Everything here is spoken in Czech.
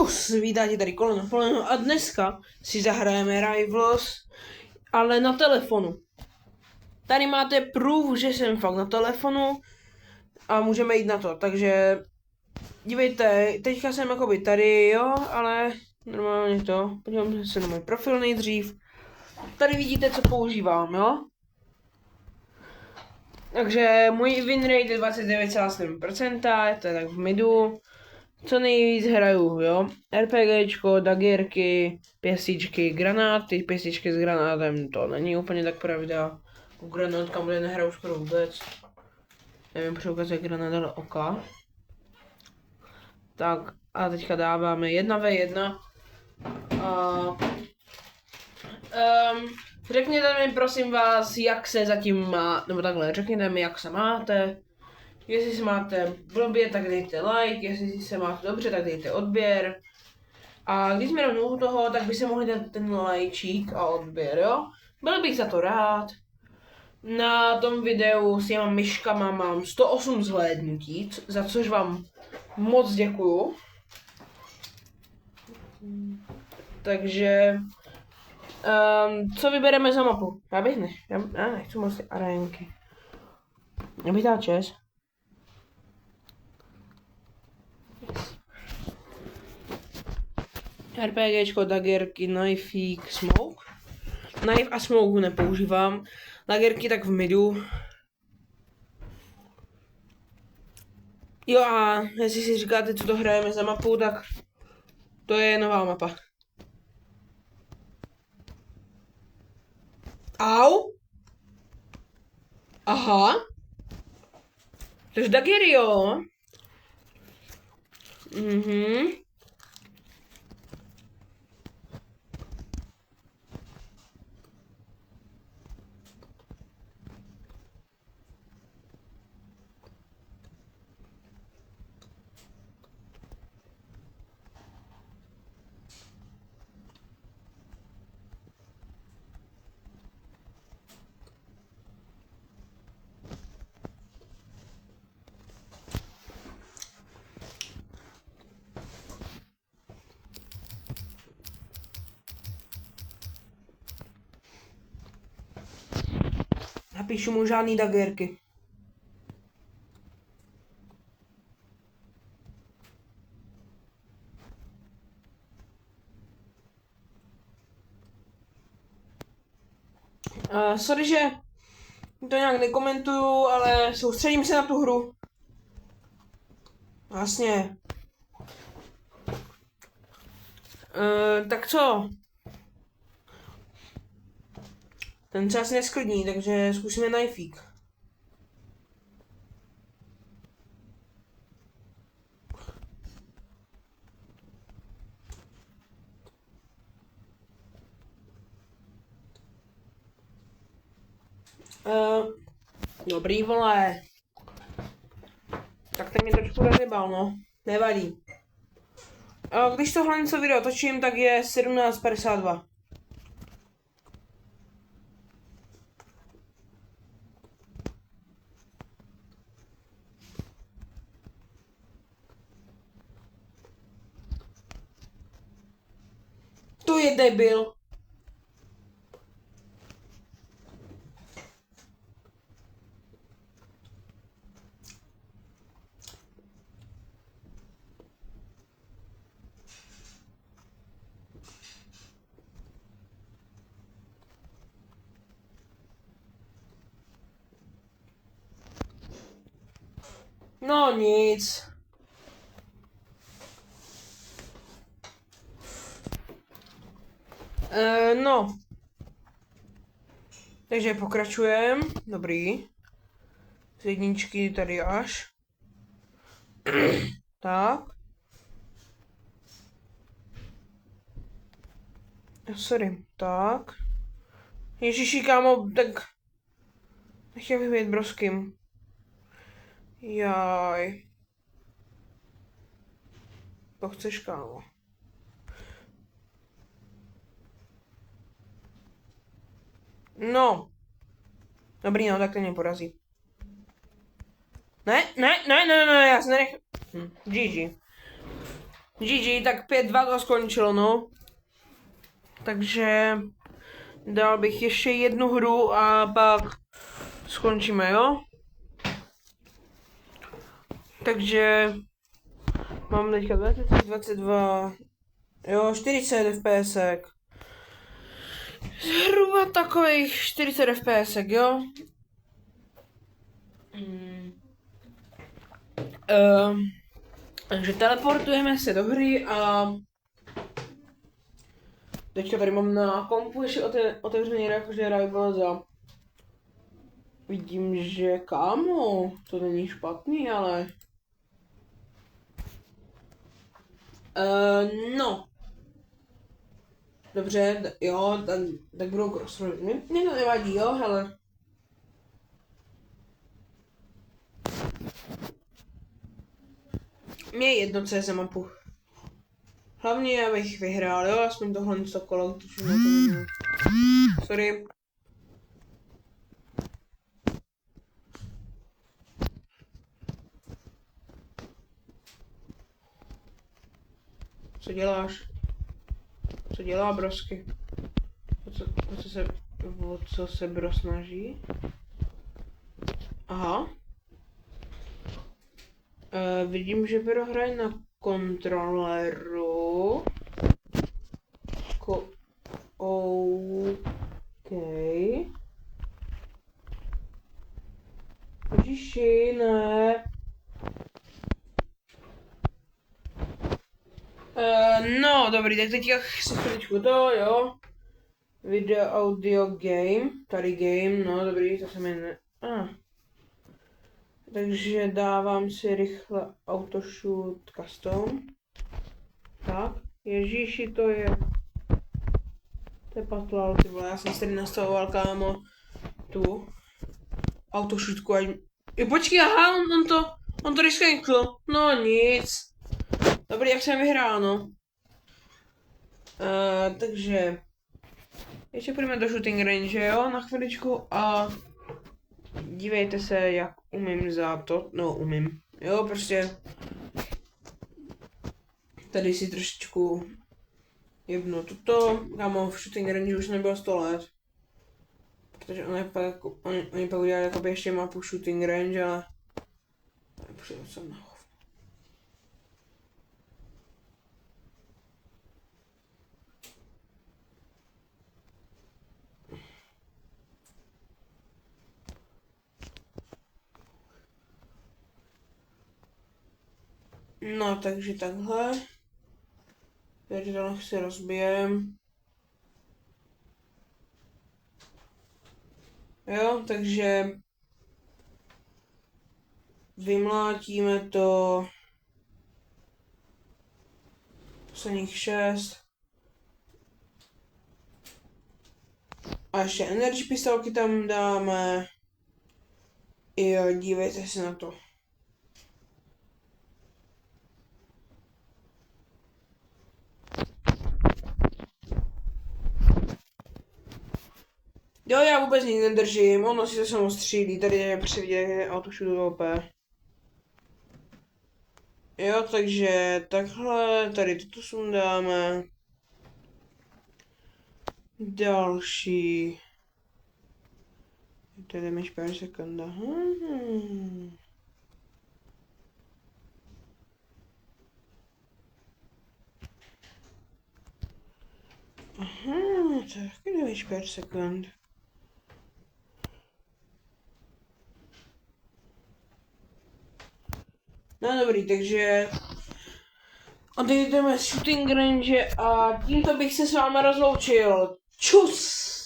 Čus, vítáte tady Koleno Poleno a dneska si zahrajeme Rivals, ale na telefonu. Tady máte proof, že jsem fakt na telefonu a můžeme jít na to, takže dívejte, teďka jsem jakoby tady, jo, ale normálně to, podívám se na můj profil nejdřív. Tady vidíte, co používám, jo. Takže můj win rate je 29,7%, to je tak v midu. Co nejvíc hraju, jo? RPGčko, dagierky, pěstičky, granáty, pěstičky s granátem, to není úplně tak pravda. U granátka bude nehraju skoro vůbec. Nevím, proč ukazuje granát do oka. Tak a teďka dáváme 1v1. Řekněte mi prosím vás, jak se zatím má, nebo takhle, řekněte mi, jak se máte. Jestli se máte blbě, tak dejte like, jestli se máte dobře, tak dejte odběr. A když jsme rovnou u toho, tak by se mohli dát ten lajčík a odběr, jo? Byl bych za to rád. Na tom videu s těma myškama mám 108 zhlédnutí, za což vám moc děkuju. Takže co vybereme za mapu? Já nechci moc ty arénky. Já bych dal čes. RPGčko, daggerky, knifík, smoke. Knife a smoke nepoužívám. Daggerky tak v midu. Jo a jestli si říkáte, co to hrajeme za mapu, tak to je nová mapa. Au? Aha. Takže daggery, jo. Napíšu mu žádný daggerky. Sorry, že to nějak nekomentuju, ale soustředím se na tu hru. Vlastně. Tak co? Ten čas nesklidní, takže zkusíme knifík. Dobrý, vole. Tak ten mě trošku rozjebal, no. Nevadí. Když tohle něco video točím, tak je 17:52. To je debil. No nic. No. Takže pokračujeme. Dobrý. Z jedničky tady až. Tak. Sorry. Tak. Ježiši, kámo, tak... Nechtěl bych být broským. Jaj. To chceš, kámo. No. Dobrý, no, tak to mě porazí. Ne, já se nenech... GG. GG, tak 5-2 to skončilo, no. Takže dal bych ještě jednu hru a pak skončíme, jo? Takže mám teďka 22, jo, 40 FPS. Zhruba takových 40 FPS, jo? Takže teleportujeme se do hry a teďka tady mám na kompu ještě otevřený jakože Rivals a vidím, že kámo, to není špatný, ale no. Dobře, jo, tak budou crossroad. Mně to nevadí, jo, hele. Mně je jedno, co je za mapu. Hlavně, abych vyhrál, jo, aspoň tohle něco kolo, sorry. Co děláš? Co dělá brosky? O co se bro snaží? Aha. Vidím, že bro hraje na kontroleru. OK. Ježiši, ne. No, dobrý, tak teďka si chviličku to, jo. Video, audio, game. Tady game, no dobrý, to se jmenuje. Takže dávám si rychle autoshoot custom. Tak, ježíši, to je patlal, ty vole, já jsem si tady nastavoval, kámo, tu autoshootku, ať... Jo, počkej, aha, on to risknul, no nic. Dobrý, jak jsem vyhrál, no. Takže ještě půjdeme do shooting range, jo, na chviličku a dívejte se, jak umím za to, no umím, jo, prostě tady si trošičku jebnu tuto, kámo, v shooting range už nebylo 100 let, protože oni pak udělali jakoby ještě mapu shooting range, ale přijdu jsem na hovno. No, takže takhle. Takže to si rozbijem. Jo, takže vymlátíme to posledních 6. A ještě energy pistolky tam dáme. Jo, dívejte se na to. Jo, já vůbec nic nedržím, ono si to samo střílí, tady je převidět autoshoot OP. Jo, takže takhle, tady toto sundáme. Další. Tady mi pár sekund. Aha, tak nevíš pár sekund. No dobrý, takže odejdeme z shooting range a tímto bych se s vámi rozloučil. Čus!